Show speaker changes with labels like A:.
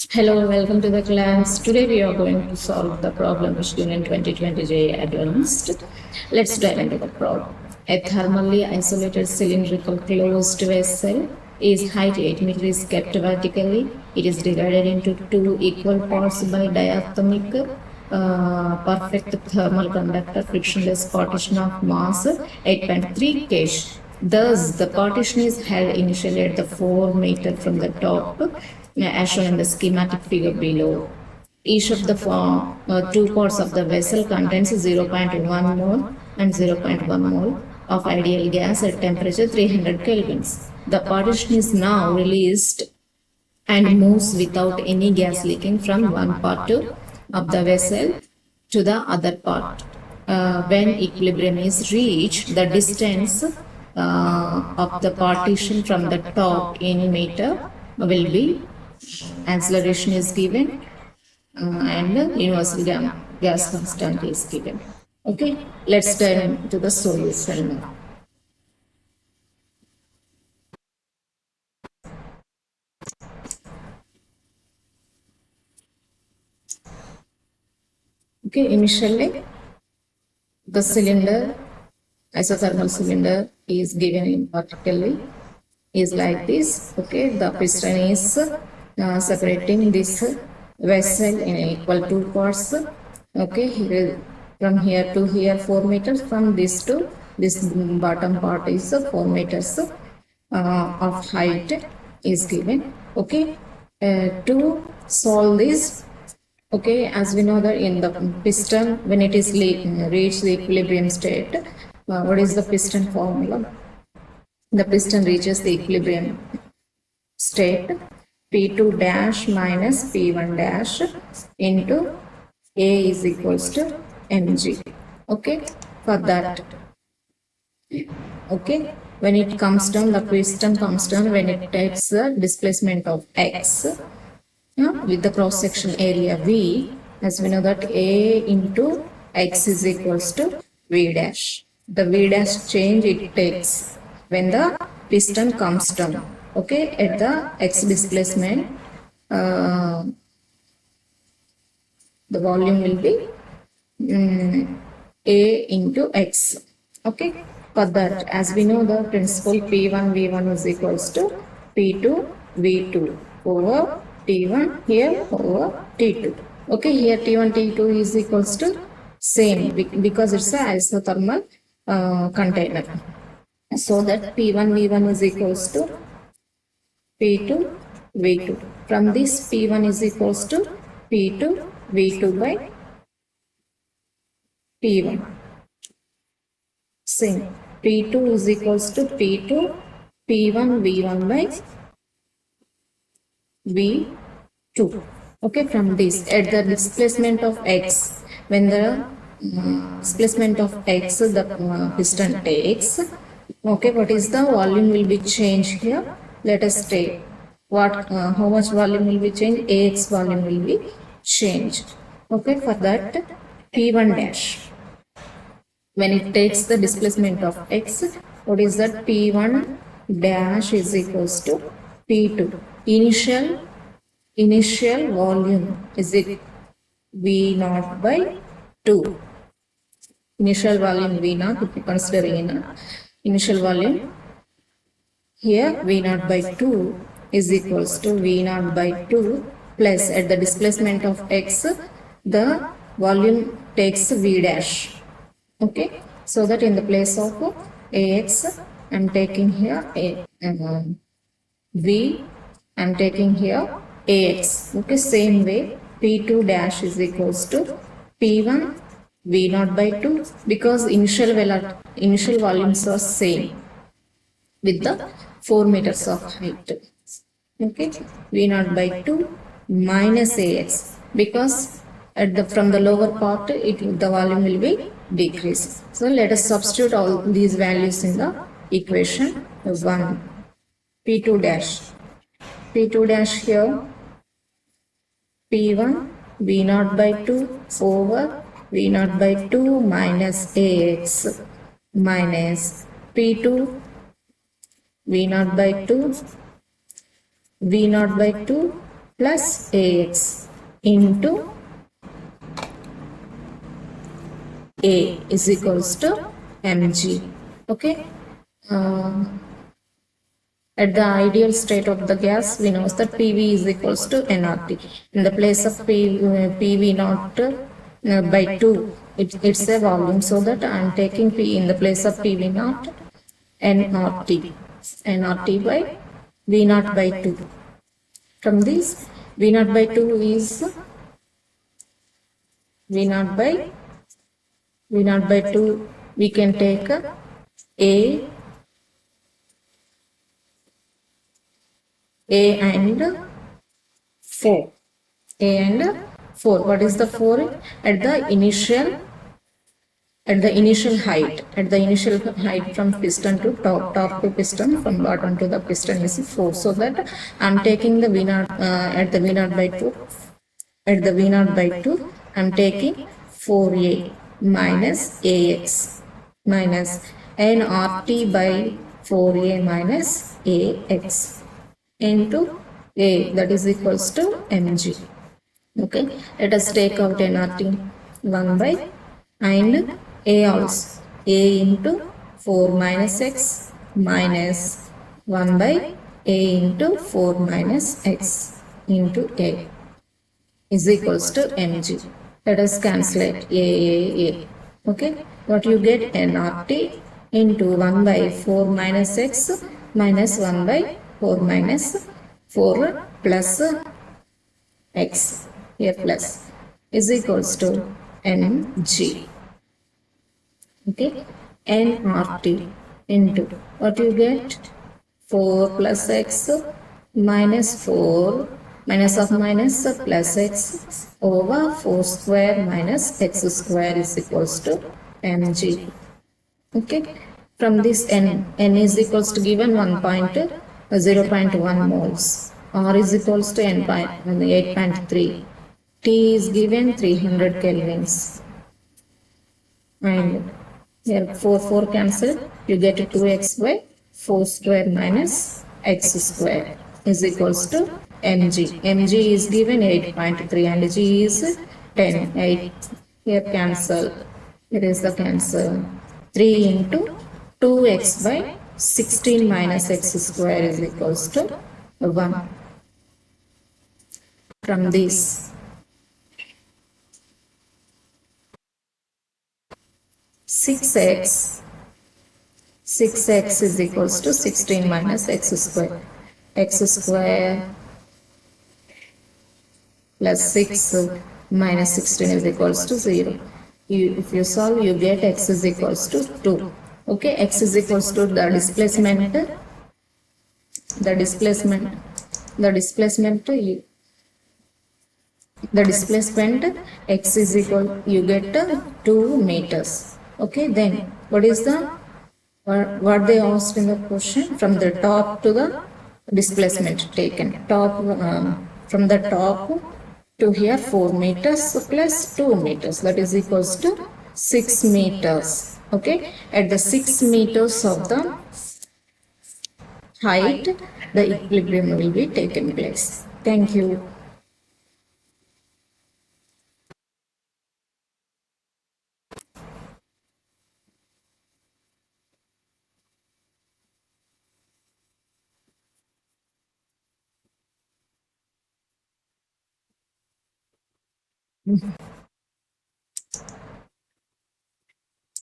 A: Hello, welcome to the class. Today we are going to solve the problem issued in 2020 JEE Advanced. Let's dive into the problem. A thermally isolated cylindrical closed vessel is height 8 meters kept vertically. It is divided into two equal parts by diatomic perfect thermal conductor frictionless partition of mass 8.3 kg. Thus, the partition is held initially at the 4 meter from the top, as shown in the schematic figure below. Each of the two parts of the vessel contains 0.1 mole and 0.1 mole of ideal gas at temperature 300 kelvins. The partition is now released and moves without any gas leaking from one part of the vessel to the other part. When equilibrium is reached, the distance of the partition from the top in meter will be, acceleration is given, and universal gas constant is given. Okay, let's dive into the solution now. Okay, initially the cylinder, isothermal cylinder, is given vertically, is like this. Okay, the piston is separating this vessel in equal two parts. Okay, here, from here to here 4 meters, from this to this bottom part is 4 meters of height is given. Okay, to solve this, okay, as we know that in the piston, when it is reached the equilibrium state, what is the piston formula? The piston reaches the equilibrium state, P2 dash minus P1 dash into A is equals to mg. Okay, for that, okay, when it comes down, the piston comes down when it takes the displacement of x with the cross section area V, as we know that A into x is equals to V dash. The V dash change it takes when the piston comes down. Okay, at the x displacement, the volume will be A into x. Okay, for that, as we know the principle P1 V1 is equals to P2 V2 over T1 here over T2. Okay, here T1 T2 is equals to same because it's a isothermal container. So that P1 V1 is equals to P2 V2. From this, P1 is equals to P2 V2 by P1. Same. P2 is equals to P2 P1 V1 by V2. Okay, from this, at the displacement of x, when the displacement of x the piston takes, okay, what is the volume will be changed here? Let us take what, how much volume will be changed? Ax volume will be changed. Okay, for that, P1 dash, when it takes the displacement of x, what is that? P1 dash is equals to P2. Initial volume is it V0 by 2. Initial volume V0, if you consider initial volume, here V0 by 2 is equals to V0 by 2 plus at the displacement of x, the volume takes V dash. Okay, so that in the place of Ax, I am taking here V, I am taking here Ax. Okay, same way P2 dash is equals to P1 V0 by 2 because initial volumes are same with the 4 meters of height. Okay, V0 by 2 minus Ax because at the from the lower part the volume will be decreased. So let us substitute all these values in the equation 1. P2 dash here P1 V0 by 2 over V0 by 2 minus Ax minus P2 V0 by 2 V0 by 2 plus AX into A is equals to mg. Okay. At the ideal state of the gas, we know that PV is equals to nRT. In the place of PV naught by 2, it's a volume. So that I am taking P in the place of PV naught nRT. nRT by V naught by 2. From this, V naught by 2 is V naught by 2. We can take A and 4. A and 4. What is the 4? At the initial height. At the initial height from piston to top to piston, from bottom to the piston is 4. So that I am taking the V naught at the V naught by 2. At the V naught by 2, I am taking 4A minus AX minus nRT by 4A minus AX into A, that is equals to mg. Okay, let us take out nRT 1 by and A also. A into 4 minus x minus 1 by A into 4 minus x into A is equals to mg. Let us cancel it. A. Okay, what you get? nRT into 1 by 4 minus x minus 1 by 4 minus 4 plus x, here plus, is equals to mg. Okay, nRT into what you get? 4 plus x minus 4 minus of minus plus x over 4 square minus x square is equals to mg. Okay, from this n is equals to given 0.1 moles, R is equals to 8.3, T is given 300 kelvins, and here 4 cancel, you get 2x by 4 square minus x square is equals to mg. mg is given 8.3 and g is 10. 8 here cancel, here is the cancel, 3 into 2x by 16 minus x square is equals to 1. From this, 6x is equals to 16 minus x square. X square plus 6 minus 16 is equals to 0. If you solve, you get x is equals to 2. Okay, x is equals to the displacement x is equal, you get 2 meters. Okay, then what is the what they asked in the question? From the top to the displacement taken, from the top to here 4 meters plus 2 meters, that is equals to 6 meters. Okay, at the 6 meters of the height, the equilibrium will be taken place. Thank you.